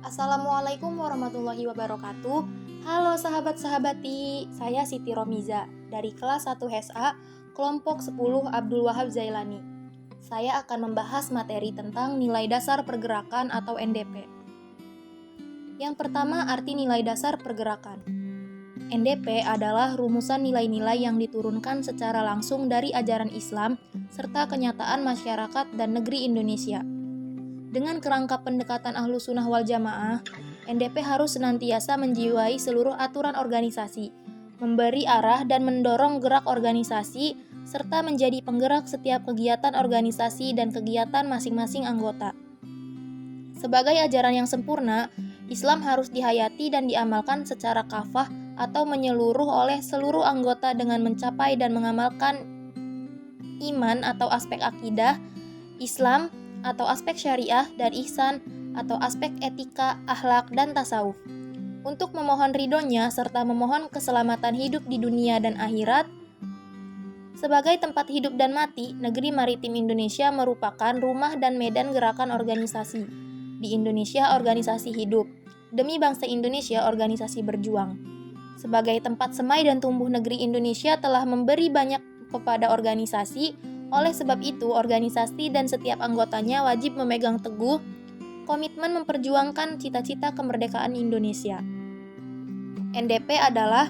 Assalamualaikum warahmatullahi wabarakatuh. Halo sahabat-sahabati, saya Siti Romiza dari kelas 1 HSA, kelompok 10 Abdul Wahab Zailani. Saya akan membahas materi tentang nilai dasar pergerakan atau NDP. Yang pertama, arti nilai dasar pergerakan. NDP adalah rumusan nilai-nilai yang diturunkan secara langsung dari ajaran Islam serta kenyataan masyarakat dan negeri Indonesia. Dengan kerangka pendekatan Ahlus Sunnah wal Jamaah, NDP harus senantiasa menjiwai seluruh aturan organisasi, memberi arah dan mendorong gerak organisasi, serta menjadi penggerak setiap kegiatan organisasi dan kegiatan masing-masing anggota. Sebagai ajaran yang sempurna, Islam harus dihayati dan diamalkan secara kafah atau menyeluruh oleh seluruh anggota dengan mencapai dan mengamalkan iman atau aspek akidah, Islam atau aspek syariah, dan ihsan atau aspek etika, akhlak, dan tasawuf. Untuk memohon ridhonya serta memohon keselamatan hidup di dunia dan akhirat. Sebagai tempat hidup dan mati, negeri maritim Indonesia merupakan rumah dan medan gerakan organisasi. Di Indonesia, organisasi hidup. Demi bangsa Indonesia, organisasi berjuang. Sebagai tempat semai dan tumbuh negeri Indonesia telah memberi banyak kepada organisasi. Oleh sebab itu, organisasi dan setiap anggotanya wajib memegang teguh komitmen memperjuangkan cita-cita kemerdekaan Indonesia. NDP adalah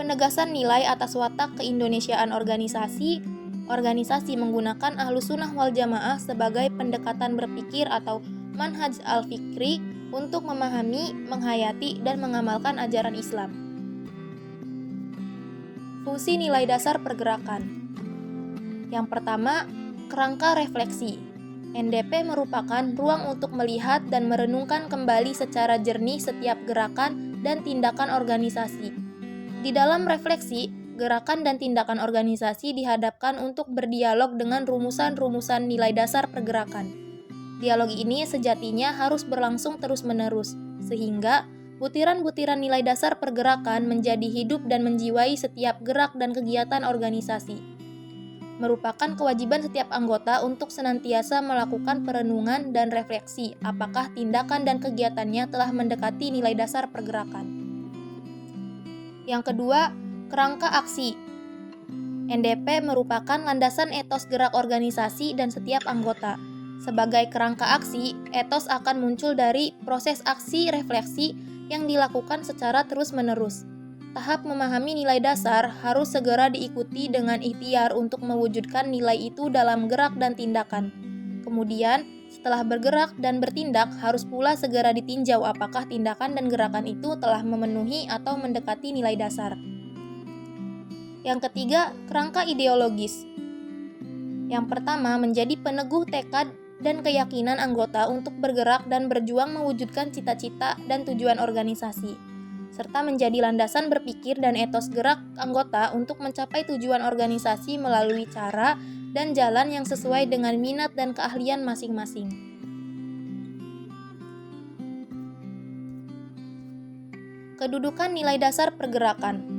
penegasan nilai atas watak keindonesiaan organisasi. Organisasi menggunakan Ahlus Sunnah wal Jamaah sebagai pendekatan berpikir atau manhaj al-fikri untuk memahami, menghayati, dan mengamalkan ajaran Islam. Fungsi nilai dasar pergerakan. Yang pertama, kerangka refleksi. NDP merupakan ruang untuk melihat dan merenungkan kembali secara jernih setiap gerakan dan tindakan organisasi. Di dalam refleksi, gerakan dan tindakan organisasi dihadapkan untuk berdialog dengan rumusan-rumusan nilai dasar pergerakan. Dialog ini sejatinya harus berlangsung terus-menerus, sehingga butiran-butiran nilai dasar pergerakan menjadi hidup dan menjiwai setiap gerak dan kegiatan organisasi. Merupakan kewajiban setiap anggota untuk senantiasa melakukan perenungan dan refleksi apakah tindakan dan kegiatannya telah mendekati nilai dasar pergerakan. Yang kedua, kerangka aksi. NDP merupakan landasan etos gerak organisasi dan setiap anggota. Sebagai kerangka aksi, etos akan muncul dari proses aksi refleksi yang dilakukan secara terus-menerus. Tahap memahami nilai dasar harus segera diikuti dengan ikhtiar untuk mewujudkan nilai itu dalam gerak dan tindakan. Kemudian, setelah bergerak dan bertindak, harus pula segera ditinjau apakah tindakan dan gerakan itu telah memenuhi atau mendekati nilai dasar. Yang ketiga, kerangka ideologis. Yang pertama, menjadi peneguh tekad dan keyakinan anggota untuk bergerak dan berjuang mewujudkan cita-cita dan tujuan organisasi, serta menjadi landasan berpikir dan etos gerak anggota untuk mencapai tujuan organisasi melalui cara dan jalan yang sesuai dengan minat dan keahlian masing-masing. Kedudukan nilai dasar pergerakan.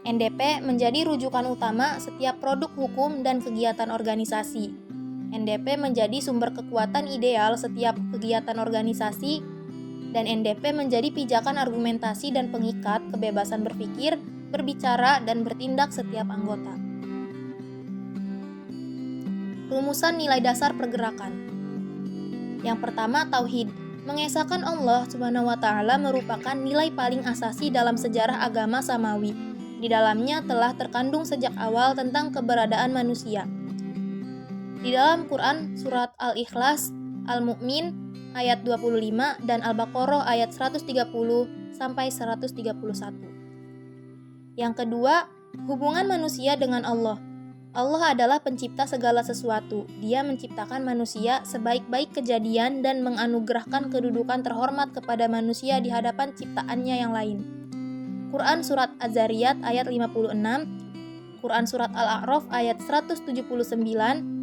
NDP menjadi rujukan utama setiap produk hukum dan kegiatan organisasi. NDP menjadi sumber kekuatan ideal setiap kegiatan organisasi, dan NDP menjadi pijakan argumentasi dan pengikat kebebasan berpikir, berbicara, dan bertindak setiap anggota. Rumusan nilai dasar pergerakan. Yang pertama, tauhid. Mengesahkan Allah Subhanahu wa Ta'ala merupakan nilai paling asasi dalam sejarah agama samawi. Di dalamnya telah terkandung sejak awal tentang keberadaan manusia. Di dalam Quran surat Al-Ikhlas, Al-Mu'min ayat 25 dan Al-Baqarah ayat 130 sampai 131. Yang kedua, hubungan manusia dengan Allah. Allah adalah pencipta segala sesuatu. Dia menciptakan manusia sebaik-baik kejadian dan menganugerahkan kedudukan terhormat kepada manusia di hadapan ciptaannya yang lain. Quran surat Az-Zariyat ayat 56, Quran surat Al-A'raf ayat 179,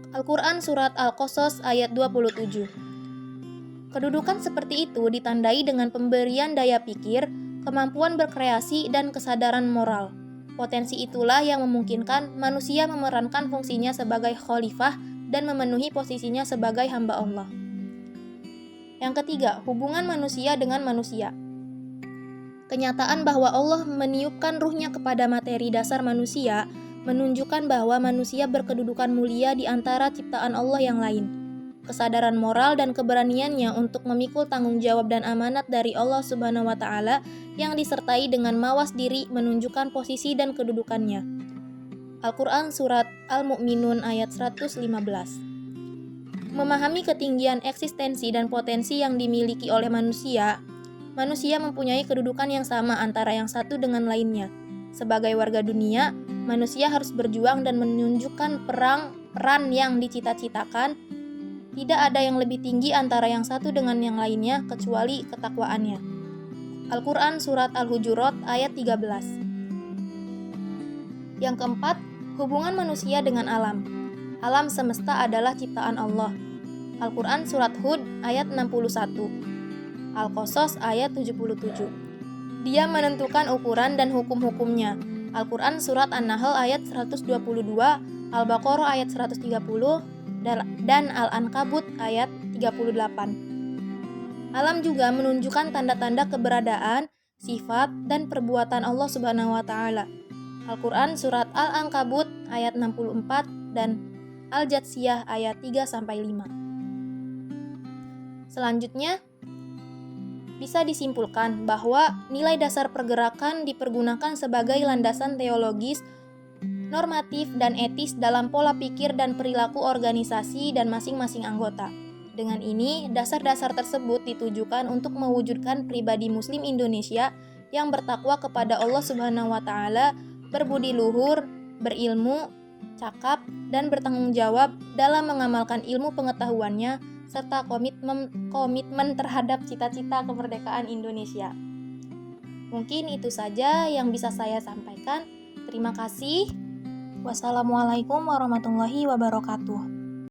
Al-Quran surat Al-Qasas ayat 27. Kedudukan seperti itu ditandai dengan pemberian daya pikir, kemampuan berkreasi, dan kesadaran moral. Potensi itulah yang memungkinkan manusia memerankan fungsinya sebagai khalifah dan memenuhi posisinya sebagai hamba Allah. Yang ketiga, hubungan manusia dengan manusia. Kenyataan bahwa Allah meniupkan ruhnya kepada materi dasar manusia menunjukkan bahwa manusia berkedudukan mulia di antara ciptaan Allah yang lain. Kesadaran moral dan keberaniannya untuk memikul tanggung jawab dan amanat dari Allah Subhanahu wa Ta'ala yang disertai dengan mawas diri menunjukkan posisi dan kedudukannya. Al-Quran Surat Al-Mu'minun ayat 115. Memahami ketinggian eksistensi dan potensi yang dimiliki oleh manusia mempunyai kedudukan yang sama antara yang satu dengan lainnya. Sebagai warga dunia, manusia harus berjuang dan menunjukkan peran yang dicita-citakan. Tidak ada yang lebih tinggi antara yang satu dengan yang lainnya kecuali ketakwaannya. Al-Quran Surat Al-Hujurat ayat 13. Yang keempat, hubungan manusia dengan alam. Alam semesta adalah ciptaan Allah. Al-Quran Surat Hud ayat 61. Al-Qasas ayat 77. Dia menentukan ukuran dan hukum-hukumnya. Al-Quran Surat An-Nahl ayat 122, Al-Baqarah ayat 130, dan Al-Ankabut ayat 38. Alam juga menunjukkan tanda-tanda keberadaan, sifat, dan perbuatan Allah Subhanahu wa Ta'ala. Al-Quran Surat Al-Ankabut ayat 64 dan Al-Jatsiyah ayat 3-5. Selanjutnya, bisa disimpulkan bahwa nilai dasar pergerakan dipergunakan sebagai landasan teologis, normatif, dan etis dalam pola pikir dan perilaku organisasi dan masing-masing anggota. Dengan ini, dasar-dasar tersebut ditujukan untuk mewujudkan pribadi Muslim Indonesia yang bertakwa kepada Allah Subhanahu wa Ta'ala, berbudi luhur, berilmu, cakap, dan bertanggung jawab dalam mengamalkan ilmu pengetahuannya, serta komitmen terhadap cita-cita kemerdekaan Indonesia. Mungkin itu saja yang bisa saya sampaikan. Terima kasih. Wassalamualaikum warahmatullahi wabarakatuh.